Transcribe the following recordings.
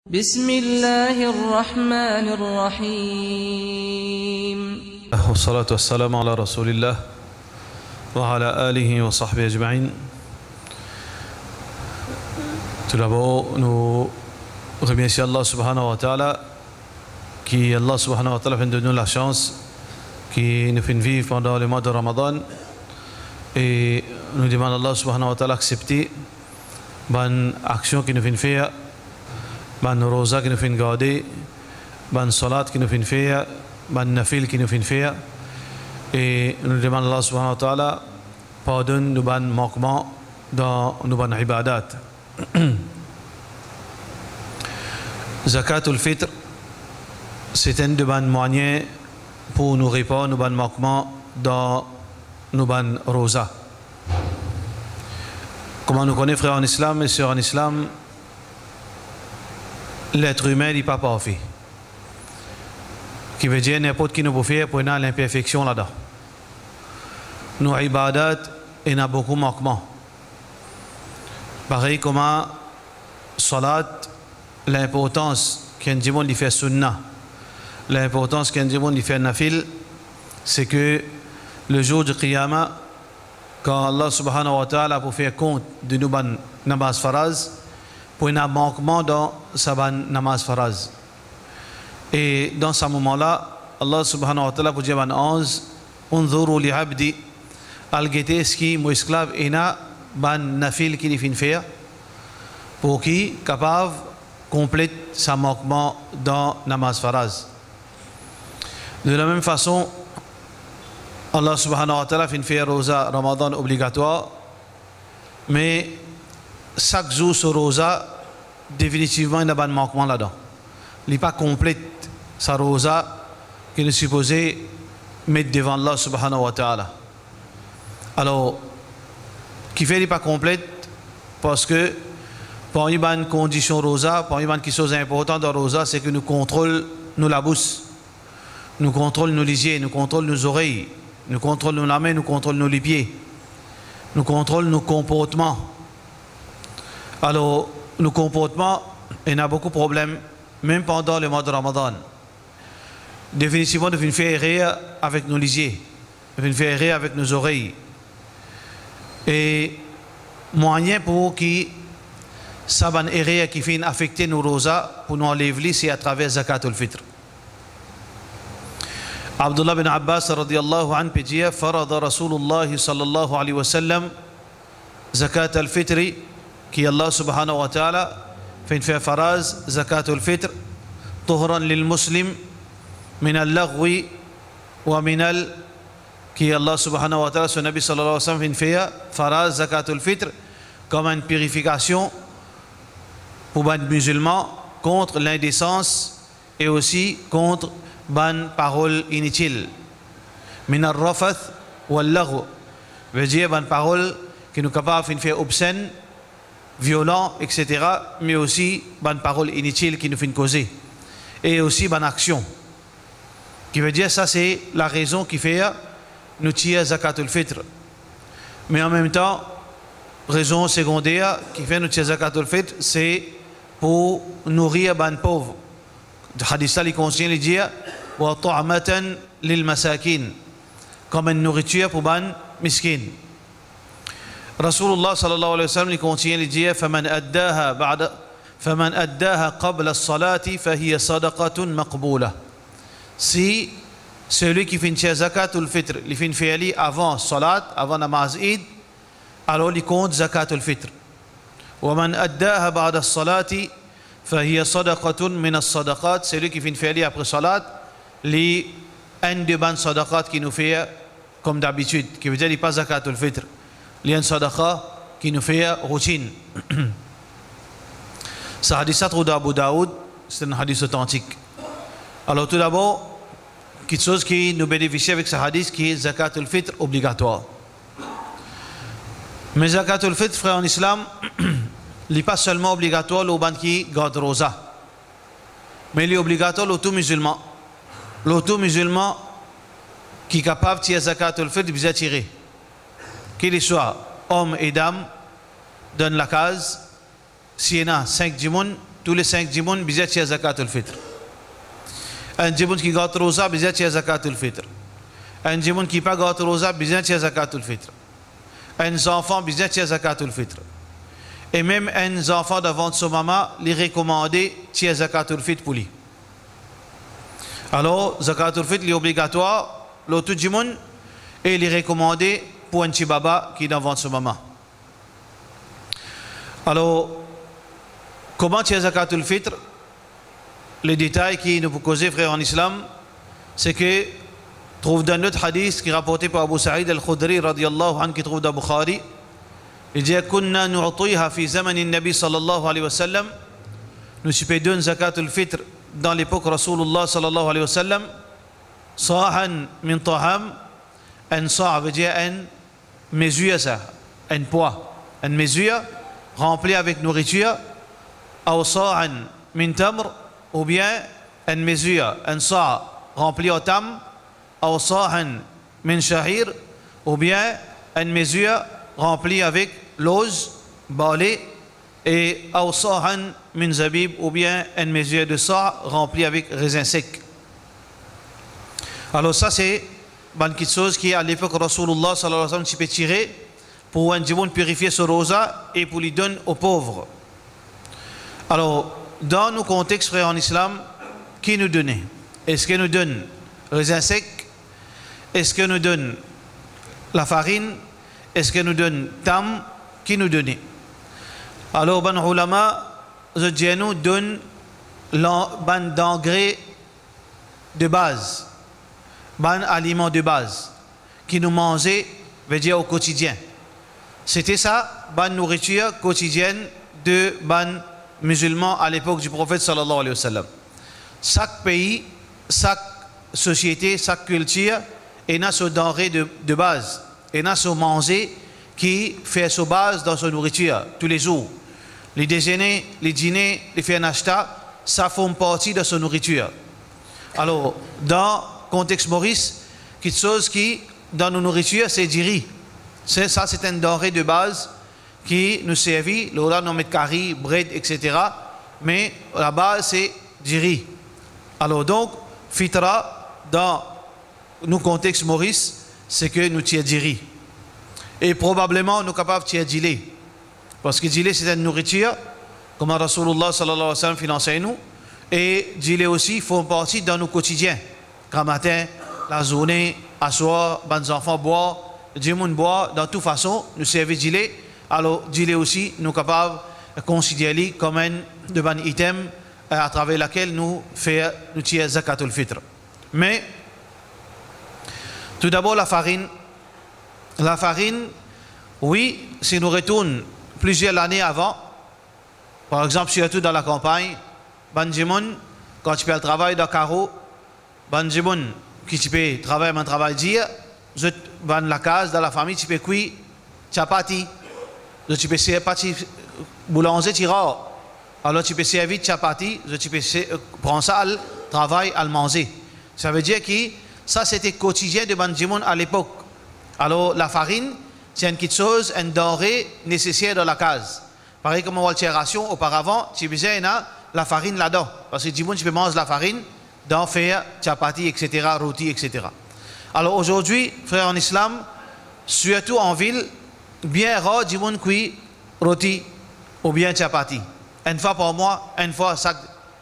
بسم الله الرحمن الرحيم والصلاة والسلام على رسول الله وعلى آله وصحبه أجمعين. Tout d'abord, nous remercions Allah subhanahu wa ta'ala qui Allah subhanahu wa ta'ala fait de nous la chance qui nous fait vivre pendant le mois de Ramadan et nous demandons Allah subhanahu wa ta'ala d'accepter bonne action qui nous fait faire, bonne rosa qui nous fait garder, bonne salat qui nous fait faire, bonne nafil qui nous fait faire et nous demandons Allah subhanahu wa ta'ala pardonne nos bonnes manquements dans nos bonnes ibadat. Zakatul Fitr, c'est un de bonnes moyens pour nous répondre nos bonnes manquements dans nos bonnes rosas. Comment nous connaissons frères en islam et sœurs en islam, l'être humain n'est pas parfait. Qui veut dire n'importe qui nous peut faire pour avoir l'imperfection là-dedans. Nos ibadat, il y a beaucoup de manquements. Pareil comme salat, l'importance qu'un monde fait sunnah, l'importance qu'un monde fait nafil, c'est que le jour du qiyamah, quand Allah subhanahu wa ta'ala pour faire compte de nos namaz faraz, pour un manquement dans sa namaz faraz. Et dans ce moment-là, Allah subhanahu wa ta'ala pour dire unzuru li abdi al-gete ski mon esclave ena ban nafil qui fin faire pour qui capable complète sa manquement dans namaz faraz. De la même façon, Allah subhanahu wa ta'ala fin faire rosa Ramadan obligatoire, mais chaque jour sur rosa définitivement il y a un manquement là-dedans. Il n'est pas complète sa rosa qu'il est supposé mettre devant Allah subhanahu wa ta'ala. Alors, qui fait n'est pas complète parce que pour une condition rosa, pour une chose importante dans rosa, c'est que nous contrôlons nos la bouche, nous contrôlons nos yeux, nous contrôlons nos oreilles, nous contrôlons nos mains, nous contrôlons nos pieds, nous contrôlons nos comportements. Alors, nos comportements, il y a beaucoup de problèmes, même pendant le mois de Ramadan. Définitivement, nous devons faire rire avec nos yeux, nous devons faire rire avec nos oreilles. Et moyen pour qui ça va errer qui fait affecter nos rosas pour nous enlever, c'est à travers Zakatul Fitr. Abdullah bin Abbas radiyallahu anhu peut dire farada Rasulullah sallallahu alayhi wa sallam Zakat al-Fitr qui Allah subhanahu wa ta'ala fait faire faraz Zakatul Fitr tuhran lil muslim min al-laghwi wa min al qui Allah subhanahu wa ta'ala son Nabi sallallahu alayhi wa sallam fait faire faraz Zakatul Fitr comme une purification pour les musulmans contre l'indécence et aussi contre les paroles inutiles. Min al-rafath wal-lagh veut dire les paroles qui nous capables de faire obscènes, violents, etc. Mais aussi les paroles inutiles qui nous font causer. Et aussi les actions. Qui veut dire ça c'est la raison qui fait nous tirer Zakatul Fitr. Mais en même temps, raison secondaire qui fait nous tirer Zakatul Fitr, c'est pour nourrir les pauvres. Le hadith il contient les dire wa ta'matan lil masakin comme une nourriture pour les miskin. Rasulullah sallallahu alayhi wa sallam il contient les dire faman addaha qabla as-salati fahiya sadaqatun maqbula. Si celui qui fait Zakatul Fitr, il fait faire avant salat, avant namaz Eid, alors il compte Zakatul Fitr. ومن أداها بعد الصلاة فهي صدقة من الصدقات. Celui qui fait faire après salat, les un de bonnes sadaqat qui nous fait comme d'habitude, qui veut dire pas Zakatul Fitr, les un sadaqa qui nous fait routine. Ce hadith de Abu Daoud, c'est un hadith authentique. Alors tout d'abord, quelque chose qui nous bénéficie avec ce hadith qui est Zakatul Fitr obligatoire. Mais Zakatul Fitr, frère en islam, il n'est pas seulement obligatoire aux gens qui gardent rosa, mais il est obligatoire aux tout musulmans. Le tout musulman qui est capable de tirer Zakatul Fitr, il doit tirer. Qu'il soit homme et dame, donne la case, s'il y en a 5 du monde, tous les 5 djimoun, bizet tia zakatul fitr. Un djimoun qui gâte rosa, bizet tia zakatul fitr. Un djimoun qui pas gâte rosa, bizet tia zakatul fitr. Un enfant, bizet tia zakatul fitr. Et même un enfant devant son maman, les recommandé tia zakatul fitr pour lui. Alors, zakatul fitr est obligatoire, l'autre djimoun, et il est recommandé pour un petit baba qui est devant son maman. Alors, comment tia zakatul fitr? Les détails qui nous causent, frère en islam, c'est que trouve dans notre hadith qui est rapporté par Abu Sa'id al-Khudri radiyallahu anhu, qui trouve dans Bukhari, il dit kunna nu'tiha fi zaman an-nabi sallallahu alayhi wa sallam, nous supérions zakatul fitr dans l'époque Rasulullah sallallahu alayhi wa sallam, sa'an min ta'am, un sa' veut dire un mesure, ça, un poids, une mesure remplie avec nourriture, ou sa'an min tamr, ou bien une mesure, un sa' rempli au tam, ou sa'an min shahir, ou bien une mesure remplie avec l'ose, balai, et ou sa'an min zabib, ou bien une mesure de sa' remplie avec raisin sec. Alors ça c'est une petite chose qui à l'époque Rasulullah sallallahu alayhi wa sallam s'est tiré pour un djimoun purifier ce rosa et pour lui donner aux pauvres. Alors dans nos contextes, frères en islam, qui nous donne? Est-ce que nous donne raisin sec? Est-ce que nous donne la farine? Est-ce que nous donne tam? Qui nous donne? Alors, ban ulama, nous donne ban d'engrais de base, ban aliments de base, qui nous mangeait, veut dire au quotidien. C'était ça, ban nourriture quotidienne de ban musulmans à l'époque du prophète sallallahu alayhi wa sallam. Chaque pays, chaque société, chaque culture, a son denrée de base, a son manger qui fait sa base dans sa nourriture tous les jours. Les déjeuners, les dîners, les faire nashta, ça forme partie de sa nourriture. Alors, dans le contexte Maurice, quelque chose qui, dans nos nourritures, c'est du riz. Ça, c'est une denrée de base qui nous servit, là on met curry, bread, etc. Mais la base c'est du riz. Alors donc, fitra, dans nos contextes Maurice, c'est que nous tirons du riz. Et probablement nous sommes capables de tirer du lait. Parce que du lait c'est une nourriture, comme Rasulullah sallallahu alayhi wa sallam finançait nous. Et du lait aussi font partie dans nos quotidiens. Grand matin, la journée, à soir, les enfants boivent, du monde boit, dans toute façon, nous servons du lait. Alors, du lait aussi, nous sommes capables de considérer comme un de ban item à travers lequel nous tirons zakatul fitr. Mais, tout d'abord, la farine. La farine, oui, si nous retournons plusieurs années avant, par exemple, surtout dans la campagne, Banjimoun, quand tu fais le travail dans le carreau, Banjimoun, qui tu peux travailler un travail dire, dans la case, dans la famille, tu peux cuire chapati. Tu peux servir pâti boulanger tira. Alors tu peux servir chapati, tu peux prendre ça al travail al manger. Ça veut dire que ça c'était quotidien de Banjimoun à l'époque. Alors la farine, c'est une petite chose, une denrée nécessaire dans la case. Pareil comme on voit ration auparavant, tu faisais la farine là-dedans. Parce que Jimoun, tu peux manger la farine, d'en faire chapati, etc., rôti, etc. Alors aujourd'hui, frères en islam, surtout en ville, bien rare du monde cuit rôti ou bien chapati. Une fois par mois, une fois chaque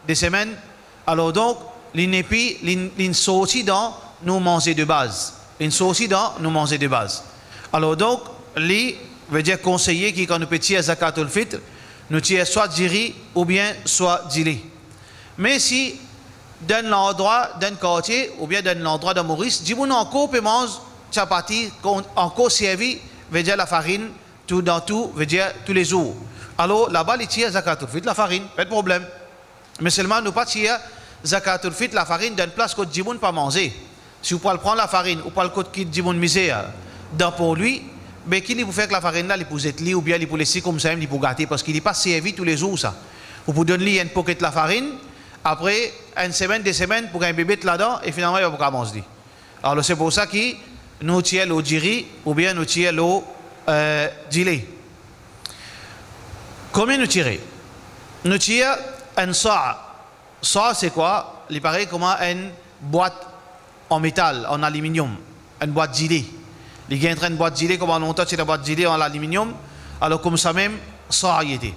des semaines. Alors donc, l'inépi, l'insorti dans nous manger de base. L'insorti dans nous manger de base. Alors donc, li veut dire conseiller qui quand nous petit zakatul fitr, nous tirons soit du riz ou bien soit du lait. Mais si dans l'endroit, dans le quartier ou bien dans l'endroit de Maurice, du monde encore peut manger chapati, encore servi, veut dire la farine, tout dans tout, veut dire tous les jours. Alors là-bas, ils tirent zakatul fitr, la farine, pas de problème. Mais seulement nous pas tirer zakatul fitr, la farine dans une place que du monde pas manger. Si vous pouvez prendre la farine ou pas le côté qui du monde misère dans pour lui, mais qui vous fait que la farine là, il peut être li ou bien il peut laisser comme ça, il peut gâter parce qu'il n'est pas servi tous les jours ça. Vous pouvez donner une pocket de la farine, après une semaine, 2 semaines pour un bébé là-dedans et finalement il va pas manger. Alors c'est pour ça que nous tirons l'eau du riz ou bien nous tirons l'eau du lait. Combien nous tirons? Nous tirons un sa. Sa, c'est quoi? Il paraît comme une boîte en métal, en aluminium, une boîte gilet. Il y a une boîte gilet, comme longtemps c'est la boîte gilet en aluminium, alors comme ça même, ça y était.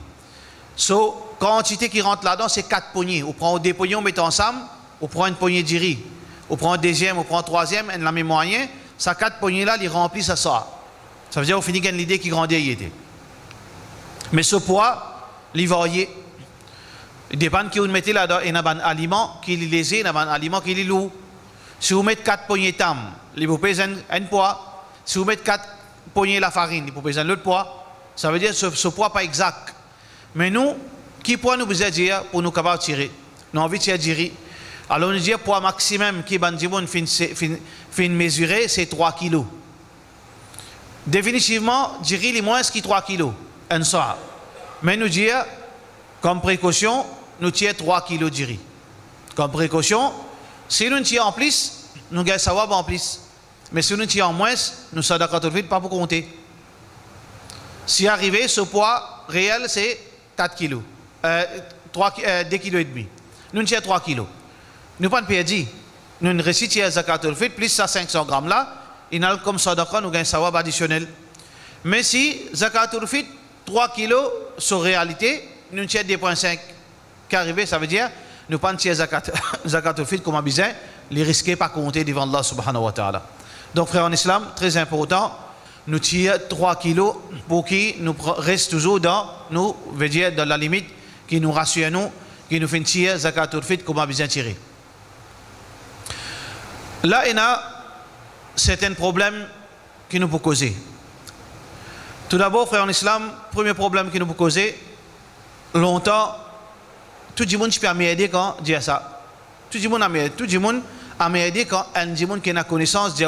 So, quantité qui rentre là-dedans, c'est 4 poignées. On prend des poignées, on met ensemble, on prend une poignée de riz, on prend un deuxième, on prend un troisième, on la met moyen, ça 4 poignées-là, il remplit ça. Ça veut dire qu'on finit avec l'idée qui grandit y était. Mais ce poids, il varie. Il dépend qui vous mettez là-dedans, il y a un aliment qui est léger, il y a un aliment qui est lourd. Si vous mettez 4 poignées de tam, il vous pèse un poids. Si vous mettez 4 poignées la farine, il vous pèse l'autre poids. Ça veut dire que ce poids n'est pas exact. Mais nous, qui poids nous besoin dire pour nous capables de tirer? Nous avons envie de tirer. Alors nous disons poids maximum qui fin mesurer, c'est 3 kg. Définitivement, dire les moins que 3 kg. Un soir. Mais nous disons, comme précaution, nous tirons 3 kg de riz. Comme précaution, si nous tirons en plus, nous gagnons savoir en plus. Mais si nous tirons en moins, nous sommes d'accord tout de suite, pas pour compter. Si arrivé, ce poids réel, c'est 4 kg. 2 kg et demi. Nous tirons 3 kg. Nous pas de perdu. Nous récitons zakatul fitr plus ça 500 grammes là, il y a comme ça d'accord, nous gagnons savoir additionnel. Mais si zakatul fitr 3 kg sur réalité, nous tirons 2,5 qui arrivé, ça veut dire nous pas tirer zakatul fitr comme besoin, les risquer pas compter devant Allah subhanahu wa ta'ala. Donc frère en islam, très important, nous tirons 3 kg pour qui nous reste toujours dans nous veut dire dans la limite qui nous rassure nous, qui nous fait tirer zakatul fitr comme besoin tirer. Là, il y a certains problèmes qui nous peuvent causer. Tout d'abord, frère en islam, premier problème qui nous peut causer, longtemps, tout le monde peut m'aider quand dit ça. Tout le monde a m'aider quand un monde qui a connaissance dit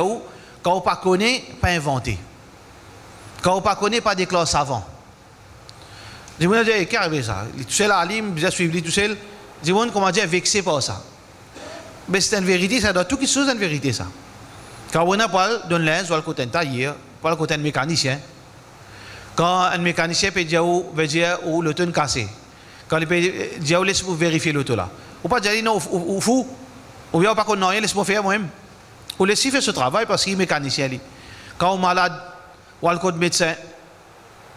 quand on pas connaît, pas inventé. Quand on pas connaît, pas déclare savant. Du monde dit qu'est arrivé ça? Tout seul alim, bien suivi tout seul. Du monde comment dire vexé par ça. Mais c'est une vérité, ça doit tout quelque chose une vérité ça. Quand on a pas d'un linge, ou le côté tailleur, pas le côté mécanicien. Quand un mécanicien peut dire où l'auto est cassé. Quand il peut dire laisse-moi vérifier l'auto là. Ou pas dire non ou fou. Ou bien pas qu'on n'a rien laisse-moi faire moi-même. Ou laisse-moi faire ce travail parce qu'il est mécanicien. Quand on est malade, ou le côté médecin,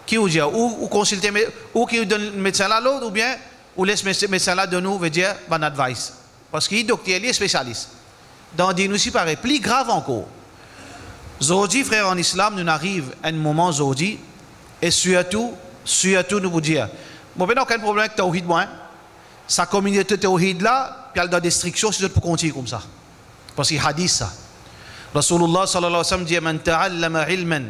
qui vous dit ou consulter ou qui donne le médecin là l'autre ou bien ou laisse le médecin là de nous veut dire bon advice. Parce qu'il est docteur, il est spécialiste. Dans des nous aussi paraît plus grave encore. Aujourd'hui, frère en islam, nous arrive un moment aujourd'hui, et surtout nous vous dire, bon, ben, aucun problème avec Tawhid, moi, sa communauté Tawhid là, puis elle a des restrictions, si vous pour continuer comme ça. Parce qu'il y a hadith ça. Rasulullah sallallahu alayhi wa sallam dit, man ta'allama ilman,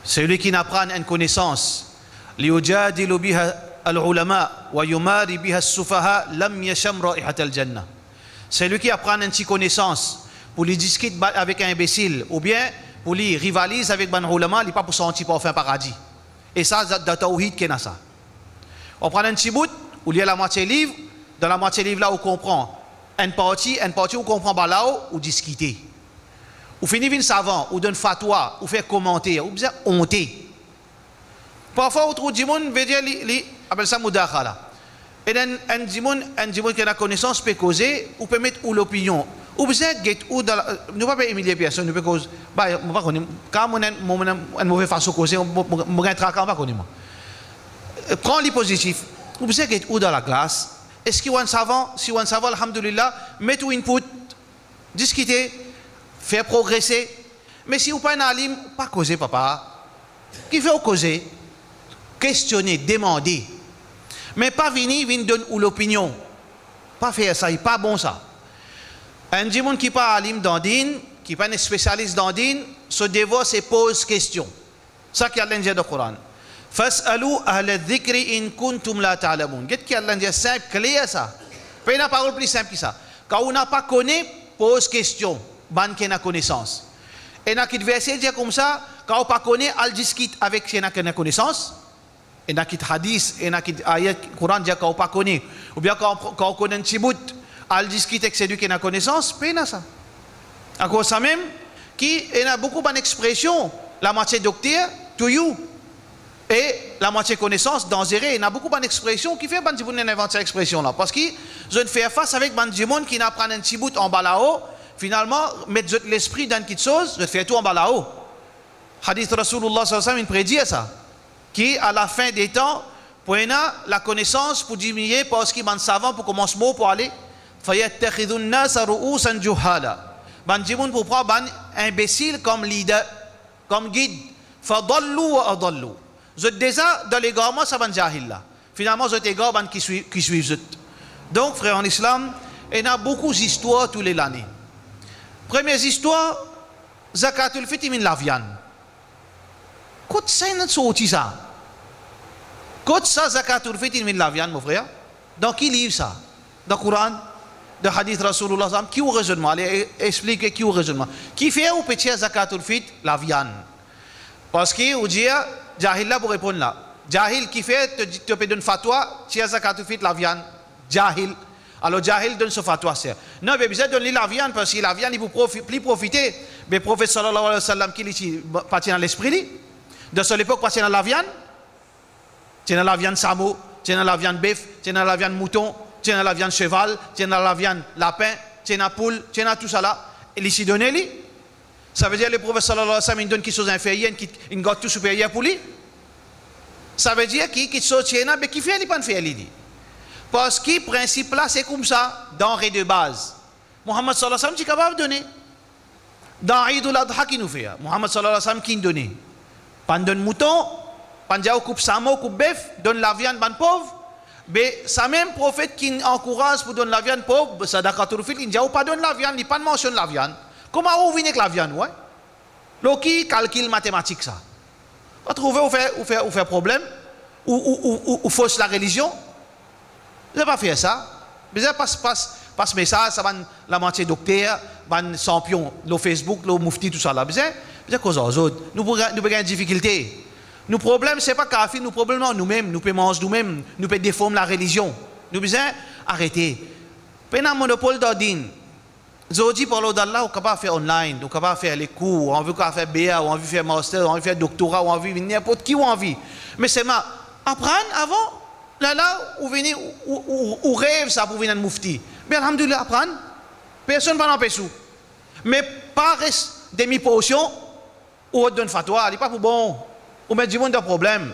celui qui n'apprend une connaissance, liyujadilu biha al-ulama wa yumari biha as-sufaha lam yasham ra'ihat al-jannah. C'est lui qui apprend une petite connaissance pour lui discuter avec un imbécile ou bien pour lui rivaliser avec un ulama, il n'est pas pour sentir pour faire paradis. Et ça, dans Tawhid, qu'est-ce que ça? On prend un petit bout, où il y a la moitié livre, dans la moitié livre là, on comprend une partie, on comprend là où discuter. Ou finit une savant, ou donne fatwa, ou fait commenter, ou bien honter. Parfois, on trouve du monde, veut dire, appelle ça mudakhala. Et un dimon qui a la connaissance peut causer ou peut mettre où l'opinion. Ou bien où dans nous pas humilier personne, nous peut causer. Bah, on va connaître. Quand on a une mauvaise façon de causer, on va traquer, on va connaître. Prends les positifs. Ou bien où dans la classe. Est-ce qu'il y a un savant? Si on a un savant, alhamdulillah, mettez ou input, discuter, faire progresser. Mais si vous pas un alim, pas causer, papa. Qui fait causer? Questionner, demander. Mais pas venir donner l'opinion. Pas faire ça, c'est pas bon ça. Un monde qui n'est pas alim dans din, qui n'est pas un spécialiste dans din, se dévoie et pose question. Ça qui Allah dit dans le Coran. Fas'alu ahla dhikri in kuntum la ta'lamun. Qu'est-ce qui Allah dit simple, clair ça. Pas une parole plus simple que ça. Quand on n'a pas connu, pose question. Ban qui n'a connaissance. Et dans le verset dit comme ça, quand on n'a pas connu, elle discute avec qui n'a connaissance. Et dans le hadith, et dans l'ayat Coran dit qu'on ne pas connaît. Ou bien quand on connaît un petit bout, elle discute avec celui qui a connaissance, pas ça. À cause ça même, qui a beaucoup d'expressions, la moitié docteur, to you. Et la moitié connaissance, dangereux, il y a beaucoup d'expressions qui fait que vous inventer cette expression-là. Parce que je ne fais face avec des gens qui n'apprennent un petit bout en bas là-haut, finalement, mettre l'esprit dans quelque chose, je fais tout en bas là-haut. Hadith Rasulullah sallallahu alayhi wa sallam, il prédit ça. Qui, à la fin des temps, pour la connaissance, pour diminuer, parce qu'il y a des savants pour commencer pour aller. فَيَتَّخِذُ النَّاسَ رُؤُوسًا جُهَّالًا. Des gens pour prendre un imbécile comme leader, comme guide. فَضَلُّوا وَأَضَلُّوا. Vous êtes déjà dans l'égarement, ça va jahil là. Finalement, vous êtes égarement qui suivent. Donc, frère en islam, il y a beaucoup d'histoires tous les années. Première histoire, Zakatul Fitr min la viande. Qu'est-ce que c'est ça? Qu'est-ce que Zakatul Fitr min la viande, mon frère? Dans qui livre ça? Dans le Coran? Dans le Hadith Rasulullah? Qui est au raisonnement? Allez, expliquez qui est au raisonnement. Qui fait ou peut Zakatul Fitr la viande? Parce que, vous dites, Jahil là pour répondre là. Jahil qui fait, te peut donner fatwa, tu as Zakatul Fitr la viande. Jahil. Alors Jahil donne ce fatwa. Non, mais besoin de donner la viande parce que la viande, il peut plus profiter. Mais le prophète sallallahu alayhi wa sallam, qui est parti dans l'esprit, de son époque, parti dans la viande. Tu as la viande samo, tu as la viande bœuf, tu as la viande mouton, tu as la viande cheval, tu as la viande lapin, tu as la poule, tu as tout ça là. Et ici donné lui. Ça veut dire que le prophète sallallahu alayhi wa sallam, il donne quelque chose inférieur, il garde tout supérieur pour lui. Ça veut dire qu'il quelque chose mais qui fait, il pas faire lui. Parce que le principe là, c'est comme ça, denrée de base. Muhammad sallallahu alayhi wa sallam, est capable de donner. Dans Eid al-Adha, qui nous fait, Muhammad sallallahu alayhi wa sallam, qui nous donne. Pas de mouton, pas de coupe samo, coupe bœuf, donne la viande, ban pauvre. Mais ça même prophète qui encourage pour donner la viande pauvre, ça Zakatul Fitr, il ne dit pas donner la viande, il ne pas mentionne la viande. Comment on vient avec la viande, ouais? L'oki calcul mathématique ça. Vous trouvez ou fait problème ou fausse la religion? Vous n'avez pas fait ça. Vous n'avez pas ce message, ça va la moitié docteur, van champion, le Facebook, le mufti, tout ça là. Vous avez cause aux autres. Nous avons des difficultés. Nos problèmes, ce n'est pas kafir, nos problèmes, nous-mêmes, nous pouvons manger nous-mêmes, nous pouvons déformer la religion. Nous devons arrêter. Pendant le monopole d'ordine, aujourd'hui, pour l'au-delà, on ne peut pas faire online, on ne peut pas faire les cours, on veut faire BA, on veut faire master, on veut faire doctorat, on veut n'importe qui on veut. Mais c'est ma apprendre avant, là, où venez, où rêve ça pour venir un mufti. Mais alhamdoulilah, apprendre, personne ne va l'empêcher. Mais pas demi-portion, ou on donne fatwa, il n'est pas pour bon. On met du monde de problème.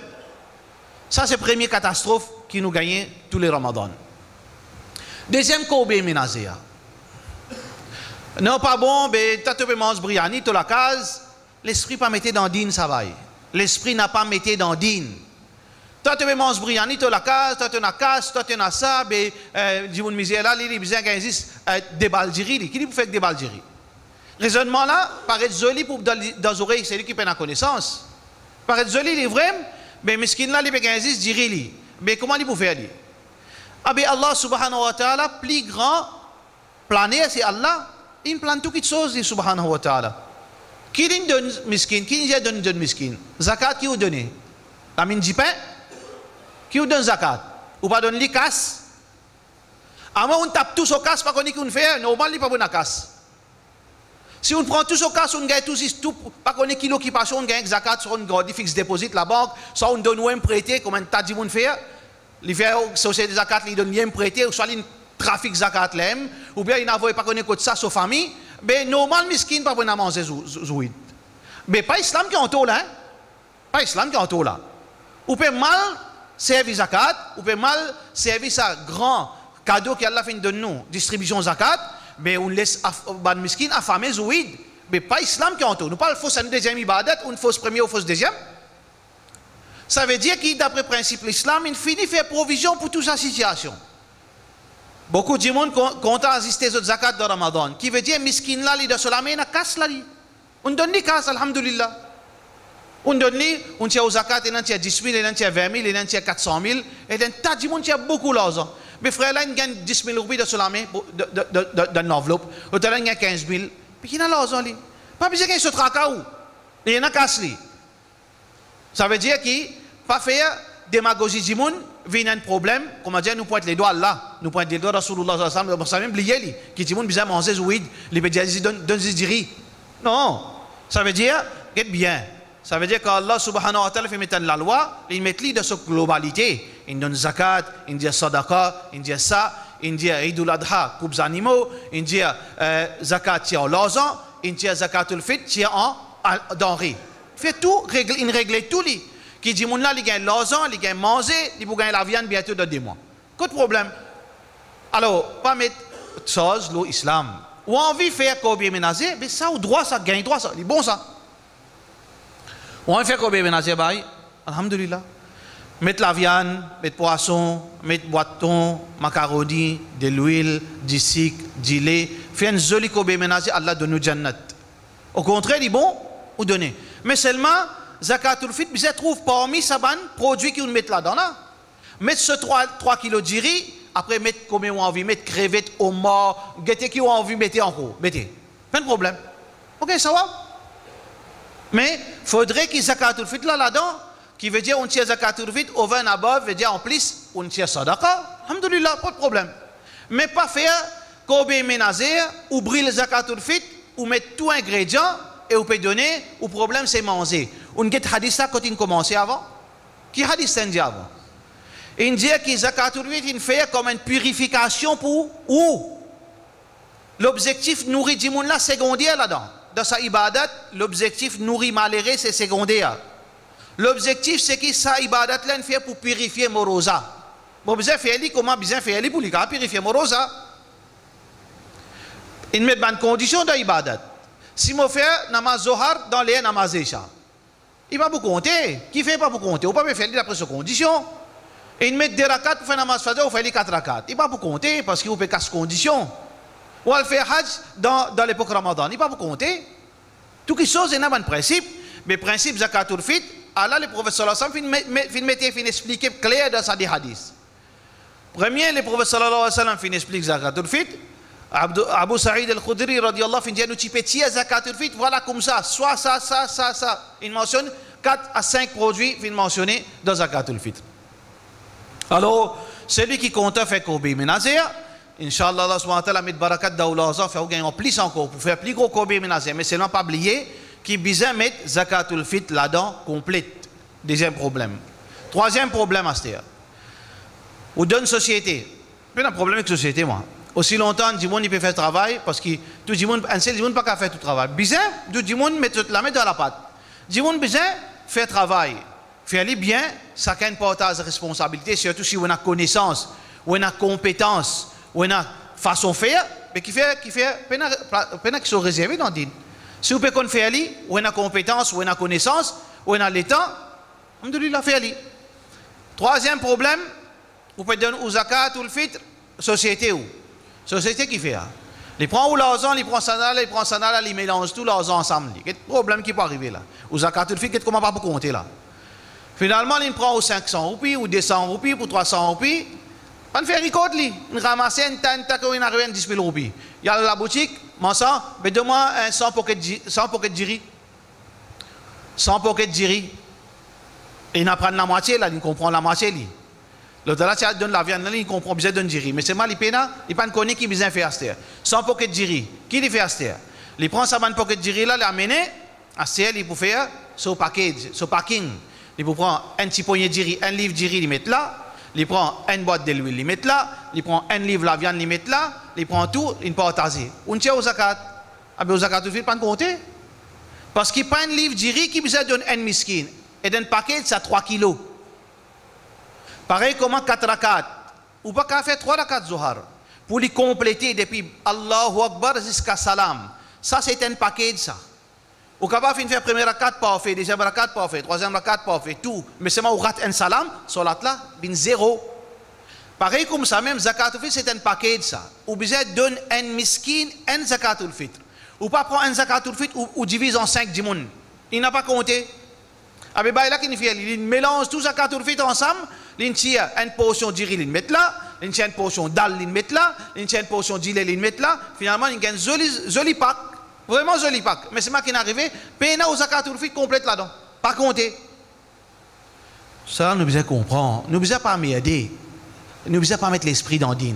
Ça, c'est la première catastrophe qui nous gagne tous les ramadans. Deuxième courbe ménagée. Non, pas bon, mais tu peux manger briani, tu la case. L'esprit pas mettre dans dîne, ça va. L'esprit n'a pas mettre dans dîne. Toi, tu peux manger briani, tu la case, toi, tu la casse, toi, tu as ça, mais du monde misère là, il y a besoin qu'il existe des balgiri. Qui dit pour faire des balgiri? Raisonnement là, paraît joli pour dans les oreilles, c'est lui qui prend la connaissance. Paraît joli, il est vrai, mais miskin là, il existe, diri. Mais comment il peut faire? Ah, ben Allah subhanahu wa ta'ala, plus grand, plané, c'est Allah. Il plante toutes les choses, subhanahu wa ta'ala. Qui donne miskin? Qui donne miskin? Zakat, qui vous donne? La mine du pain? Qui vous donne zakat? Ou pas donne les casses? À moi, on tape tous au casse, pas qu'on y fait, normal, il n'y a pas bonne casse. Si on prend tous au casse, on gagne tout, pas qu'on ait kilo qui passe, on gagne zakat, sur une garde fixe déposit la banque, soit on donne ou un prêté, comme un tas de monde fait. Il fait, société de zakat, il donne un prêté, ou soit il trafic zakat l'aime, ou bien il n'a pas qu'on écoute ça sur famille, mais normal, miskin, pas pour manger zouid. Mais pas islam qui est en tout là, pas islam qui est en tout là. Ou peut mal servir zakat, ou peut mal servir ça grand cadeau qu'Allah fait de nous, distribution zakat, mais on laisse ban miskin affamé zouid. Mais pas islam qui est en tout. Nous parlons fausse une deuxième ibadat, une fausse première ou fausse deuxième. Ça veut dire que d'après le principe de l'islam, il finit faire provision pour toute sa situation. Beaucoup de monde comptent assister aux zakat de Ramadan. Qui veut dire miskin là, il doit se la mettre à casse là. On donne les casses, alhamdulillah. On donne les, on tient aux zakat, il y a 10 000, il y a 20 000, il y a 400 000, et il y a un tas de monde qui a beaucoup d'argent. Mais frère, là, il gagne 10 000 roupies de se la mettre dans l'enveloppe. Au-delà, il y a 15 000. Puis il y a l'argent. Pas besoin qu'il se traque où. Il y a un casse. Ça veut dire qu'il pas faire démagogie du monde, vient un problème, comme on dit, nous pointons les doigts là, nous pointons les doigts de Rasulullah sallallahu alayhi wa sallam, ça même oublié, qui dit, besoin manger zouid, les pédiatres donne du riz. Non, ça veut dire, get bien. Ça veut dire qu'Allah subhanahu wa ta'ala fait mettre la loi, il met de sa globalité. Il donne zakat, il dit sadaqa, il dit ça, il dit Eidul Adha, coupes animaux, il dit zakat tient en l'argent, il dit zakatul fit tient en denrées. Fait tout, il règle tout. Qui dit, là, il gagne l'argent, il gagne manger, il peut gagner la viande bientôt dans 2 mois. Quel problème? Alors, pas mettre chose, l'islam. Ou envie de faire combien ménager, mais ça, au droit, ça gagne droit, ça. C'est bon, ça. Ou envie de faire combien ménager, bah, alhamdulillah. Mettre la viande, mettre poisson, mettre boiton, macaroni, de l'huile, du sucre, du lait. Faire une jolie combien ménager, Allah donne nous jannat. Au contraire, il est bon, ou donner. Mais seulement, zakatul fit, vous trouve parmi ces produits qu'ils mettent là-dedans. Là. Mettre ce 3 kilos de riz, après mettre combien on a envie, mettre crevettes, homard, guetter qui on a envie, mettez en gros. Mettez. Pas de problème. Ok, ça va. Mais il faudrait qu'il y ait zakatul fit là-dedans, qui veut dire on tire zakatul fit, over and above, veut dire en plus, on tire sadaqa. Alhamdulillah, pas de problème. Mais pas faire combien ménager, ouvrir le zakatul fit, ou mettre tout ingrédient, et vous pouvez donner, le problème c'est manger. On a un hadith quand il commençait avant. Qui hadith c'est dit avant? Il dit que zakatul fit il fait comme une purification pour où? L'objectif nourrir du monde là secondaire là-dedans. Dans sa ibadat, l'objectif nourrir malheureux c'est secondaire. L'objectif c'est que sa ibadat là il fait pour purifier mon rosa. Bon, besoin faire comment besoin faire pour lui purifier mon rosa. Il met une condition dans l'ibadat. Si je fais namaz zohar dans les namaz isha, il ne va pas compter. Qui fait pas pour compter? On ne peut pas faire d'après ces conditions. Et il met des rakats pour faire namaz fajr, on fait les 4 rakats. Il ne va pas compter parce qu'il faut faire 4 conditions. Ou elle fait hajj dans l'époque ramadan. Il ne va pas compter. Toutes les choses, il y a un principe. Mais le principe zakatul fit, Allah, le prophète sallallahu alayhi wa sallam, fin expliquer clair dans sa hadith. Premier, le prophète sallallahu alayhi wa sallam fin explique zakatul fit. Abu Sa'id al-Khudri radiyallahu anhu dit nous petit zakatul fit voilà comme ça soit ça il mentionne 4 à 5 produits il mentionné dans zakatul fit. Alors celui qui compte faire kobi ménager inshallah Allah subhanahu wa ta'ala met barakat dans l'argent faire gagner en plus encore pour faire plus gros kobi ménager mais c'est non pas oublier qui besoin mettre zakatul fit là-dedans complète. Deuxième problème. Troisième problème à c'est ou donne société. Pas un problème avec la société moi. Aussi longtemps, du monde peut faire travail parce que tout le monde, ne peut pas faire tout le travail. Bien, tout le monde met la main dans la pâte. Du monde besoin faire travail, faire les bien, chacun porte sa responsabilité, surtout si on a connaissance, on a compétence, on a façon de faire, mais qui fait, qui sont réservés dans le din. Si vous pouvez faire les, on a compétence, on a connaissance, on a l'état, on doit faire les. Troisième problème, vous pouvez donner aux zakat ou le fitr, société où? Société qui fait. Il prend où l'argent, il prend ça, il mélange tout l'argent ensemble. Il y a un problème qui peut arriver là. Ou zakatul fitr, comment pas pour compter là. Finalement, il prend aux 500 roupies, ou 200 roupies, pour 300 roupies. On fait récolte, il ramasse un tant qu'il arrive à 10 000 roupies. Il y a la boutique, Mansan, mais donne-moi un 100 pocket de riz. 100 pocket de riz. Il n'a pas la moitié là, il comprend la moitié là. L'autre là, tu donnes la viande, il comprend bien de dire. Mais c'est mal, il ne peut pas connaître qui besoin faire aster. 100 pocket de riz. Qui lui fait aster? Il prend sa bonne pocket de riz là, il l'amène, aster, il peut faire son package, son packing. Il peut prendre un petit poignet de riz, un livre de riz, il met là. Il prend une boîte de l'huile, il met là. Il prend un livre la viande, il met là. Il prend tout, il partage. On tient au zakat. Ah ben au zakat, il ne faut pas compter. Parce qu'il prend un livre de riz qui besoin donner un miskin. Et d'un package, ça 3 kilos. Pareil comme 4 rakats. Ou pas qu'à faire 3 rakats Zohar. Pour les compléter depuis Allahu Akbar jusqu'à Salam. Ça c'est un paquet ça. Ou qu'à pas faire premier rakat parfait, deuxième rakat parfait, troisième rakat parfait, tout. Mais c'est moi où rate un salam, salat là, bin 0. Pareil comme ça même, zakatul fitr c'est un paquet ça. Ou besoin donne un miskin, un zakatul fitr. Ou pas prendre un zakatul fitr ou divise en 5 du monde. Il n'a pas compté. Avec là qu'il fait, il mélange tout zakatul fitr ensemble. Il tient une portion de riz, il met là. Il tient une portion d'al, il met là. Il tient une portion de lait, il met là. Finalement, il gagne un joli pack. Vraiment joli pack. Mais c'est moi qui est arrivé. Pena au zakatul fitr complète là-dedans. Pas compter. Ça, nous devons comprendre. Nous ne devons pas m'aider. Nous ne devons pas mettre l'esprit dans din.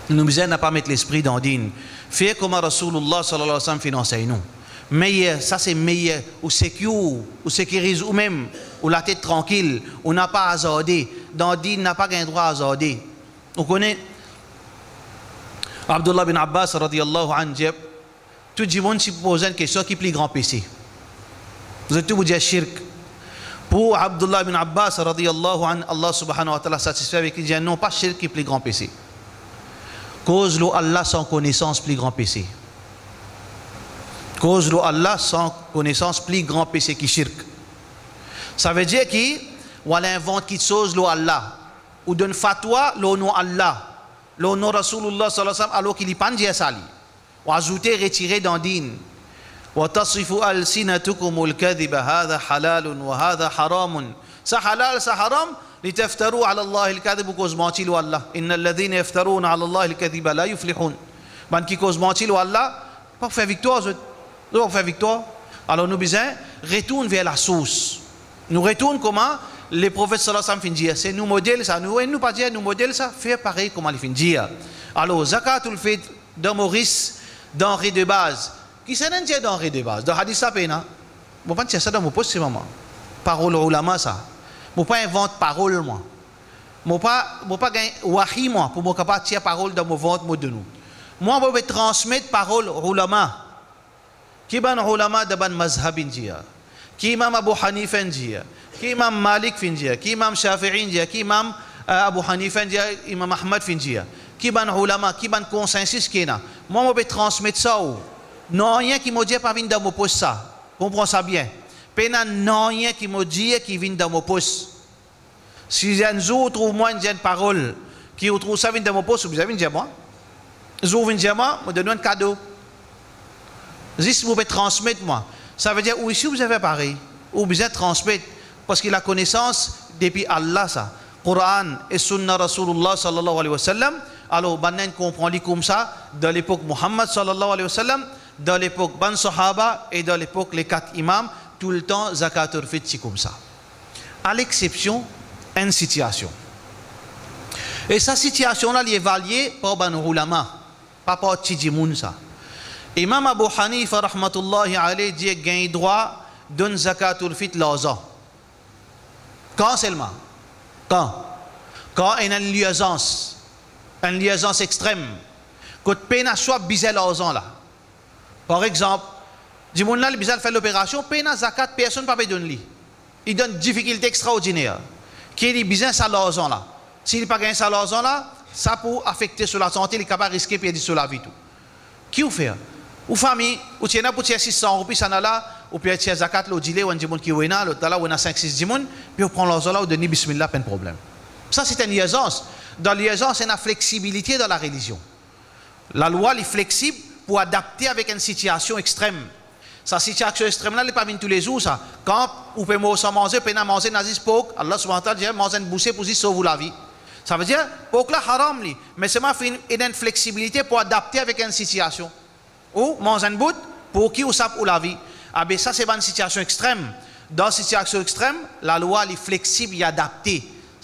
Nous ne devons pas mettre l'esprit dans din. Faire comme Rasulullah sallallahu alayhi wa sallam fait nous. meilleur, ça c'est meilleur, ou secure, ou sécurise, ou même, ou la tête tranquille, ou n'a pas hasardé, dans dit n'a pas un droit à hasarder. On connaît Abdullah bin Abbas radiyallahu anhu, tout le monde se pose une question qui est plus grand péché. Vous êtes tous vous dire shirk. Pour Abdullah bin Abbas radiyallahu anhu, Allah subhanahu wa ta'ala satisfait avec lui, dit non, pas shirk qui est plus grand péché. Cause l'eau Allah sans connaissance plus grand péché. Cause l'eau Allah sans connaissance plus grand péché qui shirk. Ça veut dire qu'il invente quelque chose l'eau Allah ou donne fatwa l'eau non Allah, l'eau non Rasulullah sallallahu alayhi wa sallam alors qu'il n'y a pas de sali. Ou ajouter, retirer dans din. وتصف ألسنتكم الكذب هذا حلال وهذا حرام. ça halal, ça haram. لتفتروا على الله الكذب cause mentir ou Allah. إن الذين يفترون على الله الكذب لا يفلحون. ban qui cause mentir ou Allah pas faire victoire, pas faire victoire. Alors nous besoin retourne vers la source. Nous retourne comment les prophètes sallallahu alayhi wa sallam finissent. C'est nous modèle ça. Nous pas dire nous modèle ça. Faire pareil comment ils finissent. Alors zakatul fitr dans Maurice denrée de base. Qui c'est un denrée de base? Dans hadith ça pena. Bon pas dire ça dans mon poste c'est maman. Parole ulama ça. Moi pas invente parole moi. Moi pas gagne wahi moi pour moi capable tirer parole dans mon ventre moi de nous. Moi je vais transmettre parole ulama. Qui ban ulama de ban mazhab india. Qui imam Abu Hanifa india. Qui imam Malik india. Qui imam Shafi'i india. Qui imam Abu Hanifa india. Imam Ahmad india. Qui ban ulama, qui ban consensus qui est là. Moi je vais transmettre ça. Non rien qui me dit pas venir dans mon poste ça. Comprends ça bien. Pena non rien qui me dit qui vient dans mon poste. Si un jour trouve moi une parole qui trouve ça vient dans mon poste, vous avez dire moi. Jour vient dire moi, me donne un cadeau. Juste vous pouvez transmettre moi. Ça veut dire ou ici vous avez pareil, ou vous avez transmettre parce que la connaissance depuis Allah ça. Coran et Sunna Rasulullah sallallahu alayhi wa sallam. Alors banen comprend comme ça dans l'époque Muhammad sallallahu alayhi wa sallam, dans l'époque Ban Sahaba et dans l'époque les 4 imams, tout le temps zakatul fitr c'est comme ça. À l'exception une situation. Et sa situation là elle est évaluée par ban ulama, pas par Tidjimoun ça. Imam Abu Hanifa rahmatullahi alayhi dit gain droit donne zakatul fitr l'azan. Quand seulement? Quand il y a une liaison extrême. Quand peine soit bizarre l'azan là. Par exemple, du monde là, le bizarre fait l'opération, peine zakat, personne ne peut pas donner. Il donne une difficulté extraordinaire. Qui est bizarre ça l'azan là. S'il n'a pas gagné ça l'azan là, ça peut affecter sur la santé, il est capable de risquer puis sur la vie tout. Qui vous fait? Ou famille, ou tiens pour tiens 600 roupies ça là, ou puis tiens zakat le dilé ou un dimon qui est là, l'autre là ou un 5-6 dimon, puis on prend l'azan là ou donne bismillah, pas de problème. Ça c'est une liaison. Dans la liaison, c'est une flexibilité dans la religion. La loi est flexible pour adapter avec une situation extrême. Sa situation extrême là, elle n'est pas venue tous les jours ça. Quand vous pouvez manger, vous pouvez manger nazis pok, Allah subhanahu wa ta'ala dit manger une bouchée pour sauver la vie. Ça veut dire pok là haram li, mais c'est une flexibilité pour adapter avec une situation. Ou manger une bout pour qui ou ça pour la vie. Ah ben ça c'est une situation extrême. Dans une situation extrême, la loi est flexible et adaptée.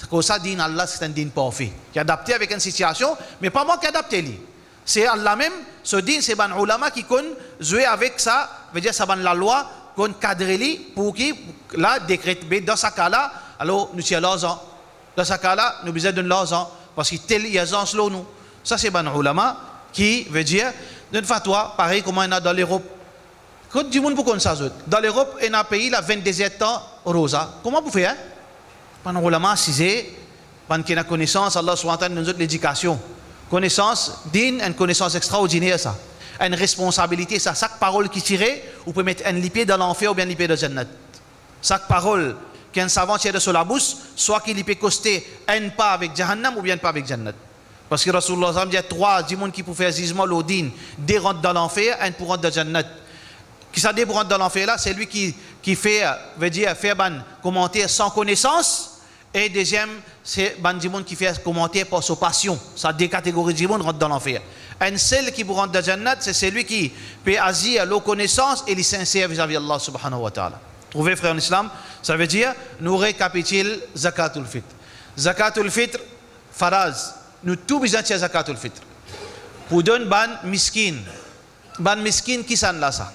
Comme ça, din Allah, c'est un din parfait. Qui est adapté avec une situation, mais pas moi qui adapté lui. C'est Allah même, ce din, c'est ban ulama qui connaît jouer avec ça, veut dire ça ban la loi, qu'on cadre lui pour qui, là, décrète, dans ce cas-là, alors nous sommes l'argent. Dans ce cas-là, nous besoin de l'argent, parce que tel liaison selon nous. Ça, c'est ban ulama qui veut dire, d'une fatwa, pareil comme on a dans l'Europe. Quand du monde pour qu'on ça, dans l'Europe, il y a un pays, là, 22 ans, rosa. Comment vous faites, hein? Pendant ulama cisé, pendant qu'il y a connaissance, Allah subhanahu wa ta'ala nous donne l'éducation. Connaissance, din, une connaissance extraordinaire ça. Une responsabilité ça. Chaque parole qui tire, vous pouvez mettre un lipé dans l'enfer ou bien un lipé dans le jannat. Chaque parole qu'un savant tire sur la bouche, soit qu'il peut coster un pas avec Jahannam ou bien pas avec Jannat. Parce que Rasulullah dit 3 du monde qui peut faire jugement au din, des rentrent dans l'enfer, un pour rentrer dans Jannat. Qui ça des pour rentrer dans l'enfer là, c'est lui qui fait, veut dire, faire ban commentaire sans connaissance. Et deuxième, c'est ban du monde qui fait commentaire par sa passion. Ça deux catégories du monde rentrent dans l'enfer. Un seul qui vous rentre dans Jannat, c'est celui qui peut agir la connaissance et les sincère vis-à-vis Allah subhanahu wa ta'ala. Trouvez frère en islam, ça veut dire nous récapitulons zakatul fitr. Zakatul fitr, faraz, nous tous besoin de zakatul fitr. Pour donner ban miskin. Ban miskin qui s'en là ça?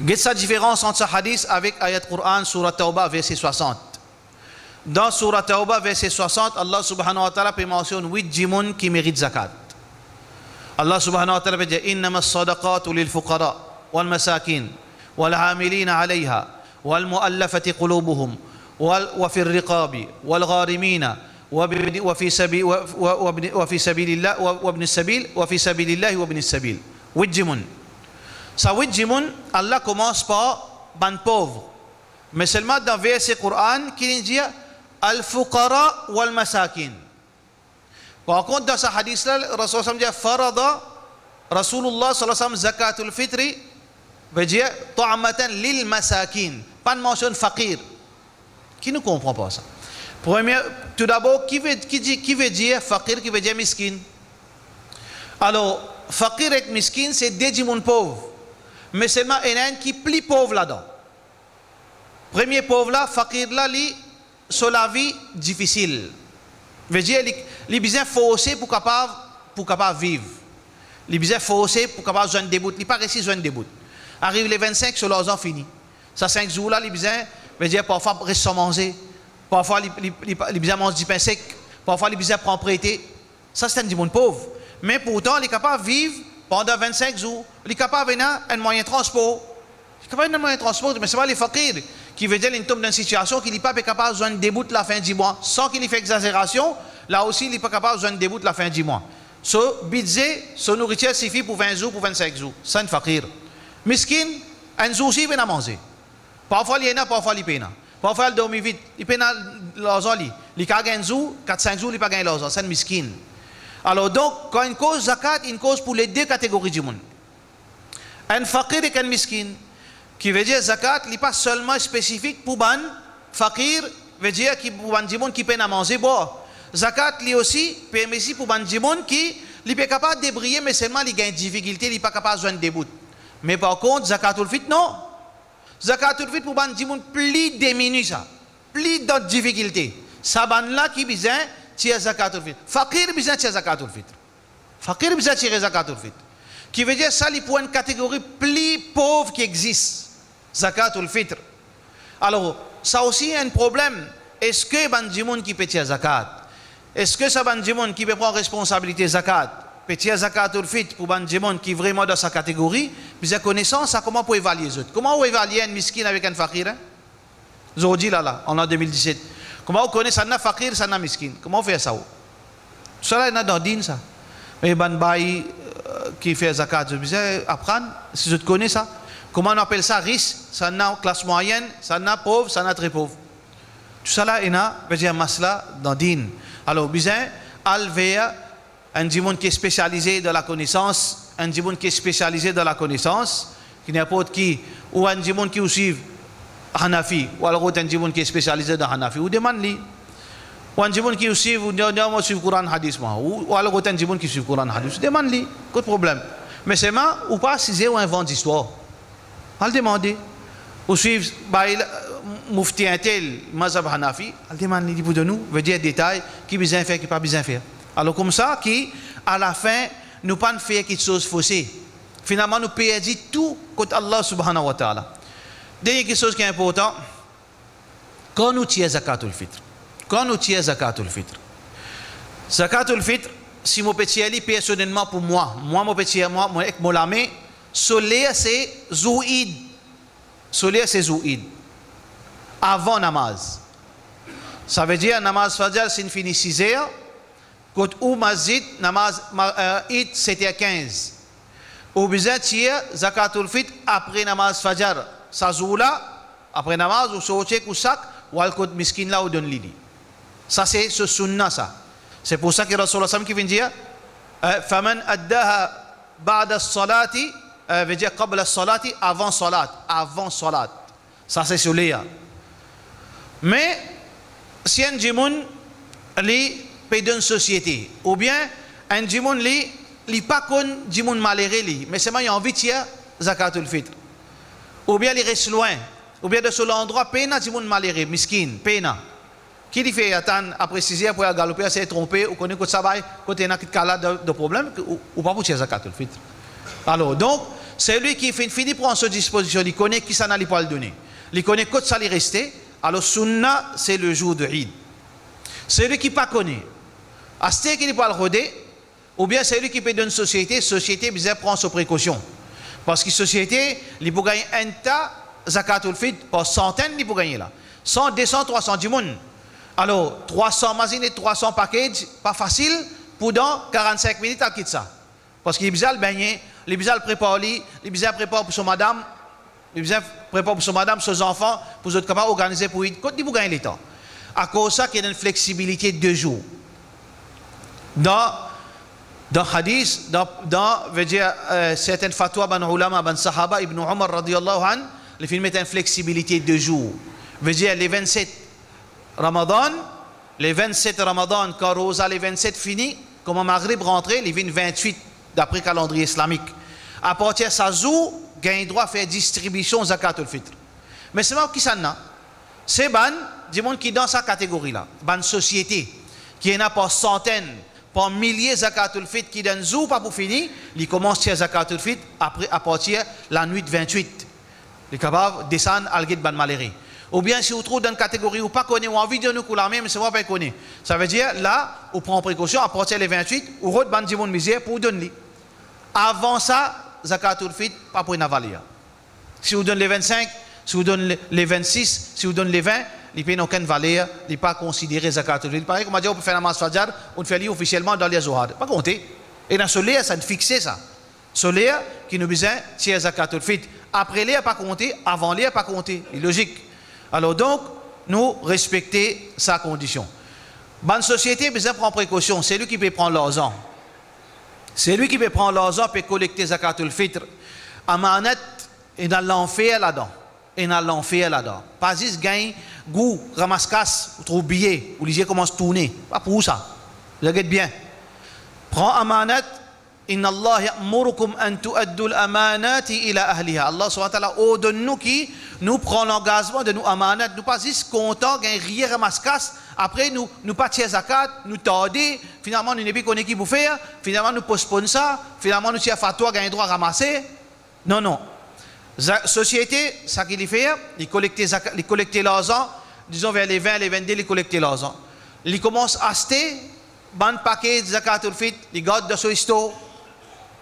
Qu'est-ce sa différence entre ce hadith avec ayat Qur'an, Surah Tawbah, verset 60. Dans Surah Tawbah, verset 60, Allah subhanahu wa ta'ala mentionne 8 jimoun qui méritent zakat. Allah subhanahu wa ta'ala peut dire innama as-sadaqatu lil fuqara wal masakin wal amilina 'alayha wal mu'allafati qulubuhum wa fi ar-riqabi wal gharimina وفي سبيل الله وابن السبيل وفي سبيل الله وابن السبيل. 8 jimoun. Ça 8 jimoun, Allah commence par ban pauvre. Mais seulement dans verset Coran qui dit al-fuqara wal masakin. Par contre dans ce hadith là, Rasulullah dit farada Rasulullah sallallahu alayhi wa sallam zakatul fitri veut dire ta'amatan lil masakin. Pas de mention faqir. Qui ne comprend pas ça? Tout d'abord, qui veut dire faqir, qui veut dire miskin? Alors, faqir et miskin, c'est des jimoun pauvres. Mais seulement il y en a un qui est plus pauvre là-dedans. Premier pauvre là, faqir là, sur la vie difficile. Veut dire, il besoin forcé pour capable vivre. Il besoin forcé pour capable joindre des bouts. Il pas réussi joindre des bouts. Arrive les 25, sur l'argent fini. Ça 5 jours là, il besoin, veut dire parfois reste sans manger. Parfois, il besoin manger du pain sec. Parfois, il besoin prendre prêter. Ça, c'est un monde pauvre. Mais pourtant, il est capable de vivre pendant 25 jours. Il est capable d'avoir un moyen de transport. Il est capable d'avoir un moyen de transport. Mais ce n'est pas les faqirs qui veut dire qu'il tombe dans une situation qu'il n'est pas capable de joindre des bouts de la fin du mois. Sans qu'il ait fait exagération, là aussi, il n'est pas capable de joindre des bouts de la fin du mois. Ce budget, sa nourriture suffit pour 20 jours, pour 25 jours. C'est un faqir. Miskin, un jour aussi, il peut manger. Parfois, il y en a, parfois, il peut pas. Parfois, il dormit vite. Il peut l'argent. Il a gagné un jour, 4-5 jours, il n'a pas gagné l'argent. C'est un miskin. Alors, donc, quand une cause zakat, une cause pour les deux catégories du monde. Un faqir et un miskin, qui veut dire zakat, il n'est pas seulement spécifique pour ban faqir, veut dire pour ban du monde qui peut manger. Bon, zakat, lui aussi, permet pour ban du monde qui est capable de débrouiller, mais seulement il a une difficulté, il n'est pas capable de joindre des bouts. Mais par contre, zakatul fit, non. Zakatul fit pour ban du monde plus diminué ça, plus d'autres difficultés. Ça ban là qui besoin tirer zakatul fit. Faqir besoin tirer zakatul fit. Faqir besoin tirer zakatul fit. Qui veut dire ça il pour une catégorie plus pauvre qui existe. Zakatul fitr. Alors ça aussi est un problème. Est-ce que ban du monde qui peut tirer zakat? Est-ce que ça ban du monde qui peut prendre responsabilité zakat? Petit zakatul fit pour ban du monde qui est vraiment dans sa catégorie, vous avez connaissance à comment pour évaluer les autres. Comment on évalue un miskin avec un faqir? Aujourd'hui là, on a 2017. Comment on connaît ça n'a faqir, ça n'a miskin? Comment on fait ça? Tout ça là, il y a dans din ça. Mais ban bayi qui fait zakat, vous allez apprendre, si vous connaissez ça. Comment on appelle ça? Riche, ça n'a classe moyenne, ça n'a pauvre, ça n'a très pauvre. Tout ça là, il y a un masla dans din. Alors, vous avez alvéa un monde qui est spécialisé dans la connaissance, un monde qui est spécialisé dans la connaissance, qui n'importe qui, ou un monde qui suit Hanafi, ou alors un monde qui est spécialisé dans Hanafi, ou demande-lui. Ou un monde qui suit, ou un suit Coran Hadith, ou alors un monde qui suit Coran Hadith, demande-lui, pas de problème. Mais c'est moi, ou pas, si ou invente d'histoire. On le demande. Ou suivre, Mufti Intel, Mazhab Hanafi, on le demande-lui pour de nous, veut dire détails, qui besoin faire, qui pas besoin faire. Alors comme ça, qui, à la fin, nous pas faire quelque chose faussé. Finalement, nous perdons tout contre Allah subhanahu wa ta'ala. Dernière quelque chose qui est important, quand nous tirons zakatul fitr, zakatul fitr, si mon petit ali personnellement pour moi mon petit moi avec mon lame, solaire c'est zouid, avant namaz. Ça veut dire namaz fajr c'est fini 6 heures. Quand ou masjid namaz Eid c'était à 15. Ou besoin tirer zakatul fit après namaz fajr. Ça zoula après namaz ou sortir ou sac ou al côté miskin là ou donne lili. Ça c'est ce sunna ça. C'est pour ça que Rasulullah sallam qui vient dire faman addaha ba'da as-salati veut dire qabla as-salati avant salat. Ça c'est sur les. Mais si un jimoun li d'une société ou bien un jimoun li pas kon jimoun maléré li mais seulement il a envie de tirer zakatul fitr ou bien il reste loin ou bien de ce endroit pena jimoun maléré miskin pena qui lui fait attendre après 6 heures pour galoper s'est trompé ou connaît que ça va côté na kala de problème ou pas pour tirer zakatul fitr. Alors donc c'est lui qui finit prendre cette disposition, il connaît qui ça n'a pas le donner. Il connaît que ça lui rester. Alors sunna, c'est le jour de Eid. C'est lui qui pas connaît. Asté qui n'est pas le rodé, ou bien c'est lui qui peut donner une société bien prend ses précautions. Parce que société, il peut gagner un tas zakatul fitr par centaines, il peut gagner là. 100, 200, 300 du monde. Alors, 300 machines et 300 packages, pas facile, pour dans 45 minutes à quitter ça. Parce qu'il est besoin de baigner, il est besoin de préparer, il est besoin de préparer pour son madame, il est besoin de préparer pour son madame, ses enfants, pour être capable d'organiser pour lui. Quand il peut gagner le temps. À cause de ça, qu'il y a une flexibilité de 2 jours. Dans hadith, veut dire, certaines fatwas, ban ulama, ban sahaba, Ibn Umar radiyallahu an, le film est une flexibilité de 2 jours. Veut dire, les 27 Ramadan, quand Rosa les 27 fini, comme en Maghrib rentré, les 28 d'après le calendrier islamique. À partir de ça, il a droit à faire distribution zakatul fitr. Mais c'est moi qui s'en a. C'est du monde qui est dans sa catégorie là. Ban société, qui en a par centaines, par milliers zakatul fitr qui donne zou pas pour finir, il commence à faire zakatul fitr après à partir de la nuit 28. Il est capable de descendre à l'guide ban maléré. Ou bien si vous trouvez dans une catégorie où pas connaît ou envie de nous couler mais c'est moi pas connaît. Ça veut dire là, on prend précaution à partir des 28, ou route ban du monde misère pour donner. Avant ça, zakatul fitr pas pour une avalia. Si vous donnez les 25, si vous donnez les 26, si vous donnez les 20, il n'y a aucune valeur, il n'est pas considéré zakatul fitr. Pareil comme on dit, on peut faire la masse fajr, on fait lire officiellement dans les zohar. Pas compter. Et dans ce lien, ça ne fixe ça. Ce lien qui nous besoin, c'est zakatul fitr. Après lien, pas compter, avant lien, pas compter. C'est logique. Alors donc, nous respecter sa condition. Bonne société, besoin de prendre précaution. C'est lui qui peut prendre l'argent. C'est lui qui peut prendre l'argent pour collecter zakatul fitr. Amanat, et dans l'enfer là-dedans. Et dans l'enfer là-dedans. Pas juste gagne, goût, ramasse-casse, ou trouve billet, ou les yeux commencent à tourner. Pas pour ça. Regarde bien. Prends amanat. Inna Allah ya'murukum an tu'addu al-amanati ila ahliha. Allah subhanahu wa ta'ala ordonne-nous qui nous prend l'engagement de nous amanat. Nous pas juste contents, gagne rien ramasse-casse. Après nous pas tirer zakat, nous tarder. Finalement nous n'est plus connaît qui pour faire. Finalement nous postpone ça. Finalement nous tire fatwa, gagne droit à ramasser. Non, non. Société, ça qu'il fait, il collecte l'argent, disons vers les 20, les 22, il collecte l'argent. Il commence à acheter, ban paquet de zakatul fitr, il garde de son store.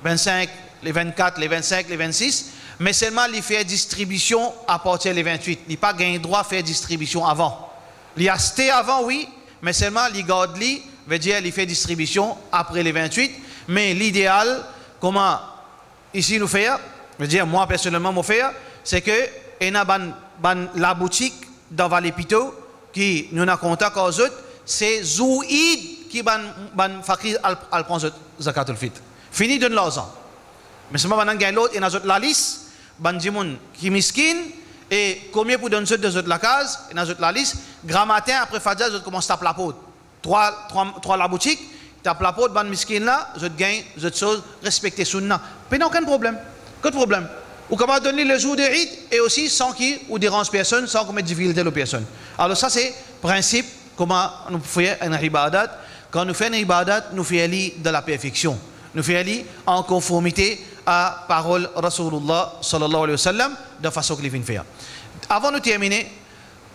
25, les 24, les 25, les 26, mais seulement il fait distribution à partir des 28. Il n'a pas gagné droit à faire distribution avant. Il a acheté avant, oui, mais seulement il garde lui, veut dire il fait distribution après les 28. Mais l'idéal, comment ici nous faire, veut dire moi personnellement me faire, c'est que il y a la boutique dans Valépito qui nous a contact aux autres, c'est Zouid qui ban fakir al prend zakatul fitr. Fini de l'argent. Mais seulement maintenant gagne l'autre, et dans la liste, bandimoun qui miskin, et combien pour donner de la case, et dans la liste, grand matin après Fadja, je commence à taper la pote. Trois la boutique, tape la pote, ban miskin là, je gagne, je chose, respecter sunna. Mais non, aucun problème. Quel problème? Ou comment donner le jour de Eid, et aussi sans qui, ou dérange personne, sans qu'on mette difficulté aux personnes. Alors ça c'est principe, comment nous faisons un ibadat. Quand nous faisons un ibadat, nous faisons de la perfection. Nous faisons en conformité à la parole Rasulullah sallallahu alayhi wa sallam de façon que nous faisons. Avant de terminer,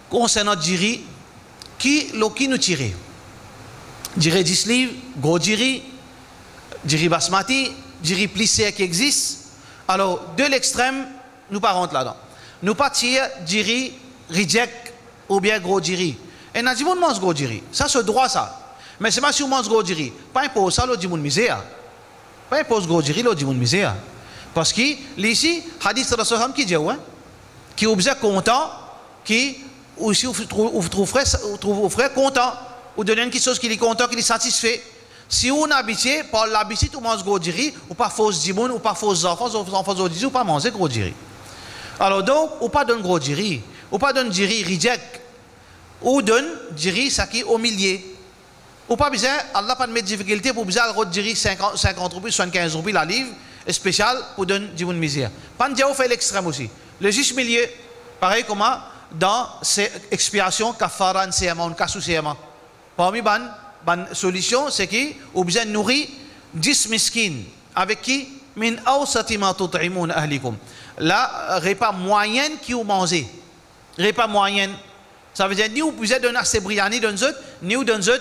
concernant Jiri, qui nous tire? Jiri 10 livres, gros Jiri basmati, Jiri plissé qui existe. Alors, de l'extrême, nous ne rentrons pas là-dedans. Nous ne tirons pas Jiri reject ou bien gros Jiri. Et nous disons, mange gros Jiri. Ça, c'est droit, ça. Mais c'est pas si on mange gros Jiri. Pas impose ça, l'autre dit mon misère. Pas impose gros Jiri, l'autre dit mon misère. Parce que, ici, hadith Rasulullah qui dit, qui est obligé content, qui aussi trouve frère content, ou donne quelque chose qui est content, qui est satisfait. Si on habitué par l'habitude, on mange gros Jiri, ou pas fausse dimoun, ou pas fausse enfants ou pas manger gros Jiri. Alors donc, ou pas donne gros Jiri, ou pas donne Jiri reject, ou donne Jiri ça qui est au milieu. Ou pas besoin, Allah pas de mettre difficulté pour besoin de Jiri 50 roupies, 75 roupies la livre, spécial pour donner du monde misère. Pas de fait l'extrême aussi. Le juste milieu, pareil comme dans ces expiations, kafaran seyama, kassou seyama. Parmi ban solution, c'est qui ou besoin de nourrir 10 miskines. Avec qui min awsati ma tut'imun ahlikum. La repas moyenne qui vous mangez. Repas moyenne. Ça veut dire ni vous êtes donné assez briani d'un zot, ni vous d'un zot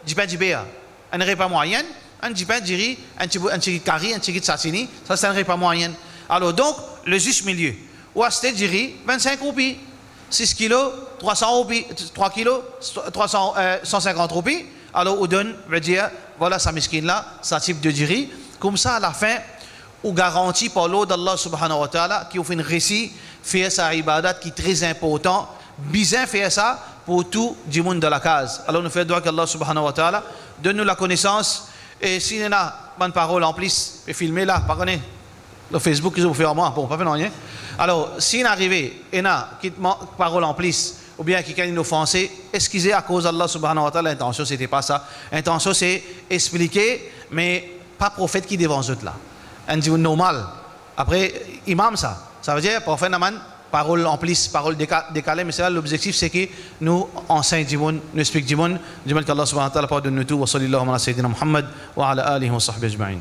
jipan jibea. Un repas moyenne, un jipan diri, un petit curry, un petit sassini, ça c'est un repas moyenne. Alors donc le juste milieu. Ou acheter diri 25 roupies, 6 kilos, 300 roupies, 3 kilos, 150 roupies. Alors on donne, veut dire, voilà sa miskine là, sa type de diri. Comme ça à la fin, on garantit par l'eau d'Allah subhanahu wa ta'ala qui vous fait une récit, faire sa ibadat qui est très important, bien faire ça pour tout du monde de la case. Alors nous faisons doigt qu'Allah subhanahu wa ta'ala donne-nous la connaissance et si il y a bonne parole en plus, et filmer là, par contre, le Facebook qu'ils ont fait à moi, bon, pas fait rien. Alors, si il arrive et il y a une parole en plus, ou bien qui a une offense, excusez à cause d'Allah subhanahu wa ta'ala, l'intention c'était pas ça. L'intention c'est expliquer, mais pas prophète qui devant eux là. Un dit normal. Après, imam ça. Ça veut dire, prophète Naman, parole en plus, parole décalée, mais c'est là l'objectif, c'est que nous enseignons du monde, nous expliquons du monde, qu'Allah subhanahu wa ta'ala pardonne nous tout, wa sallallahu ala sayyidina Muhammad, wa ala alihi wa sahbihi ajma'in.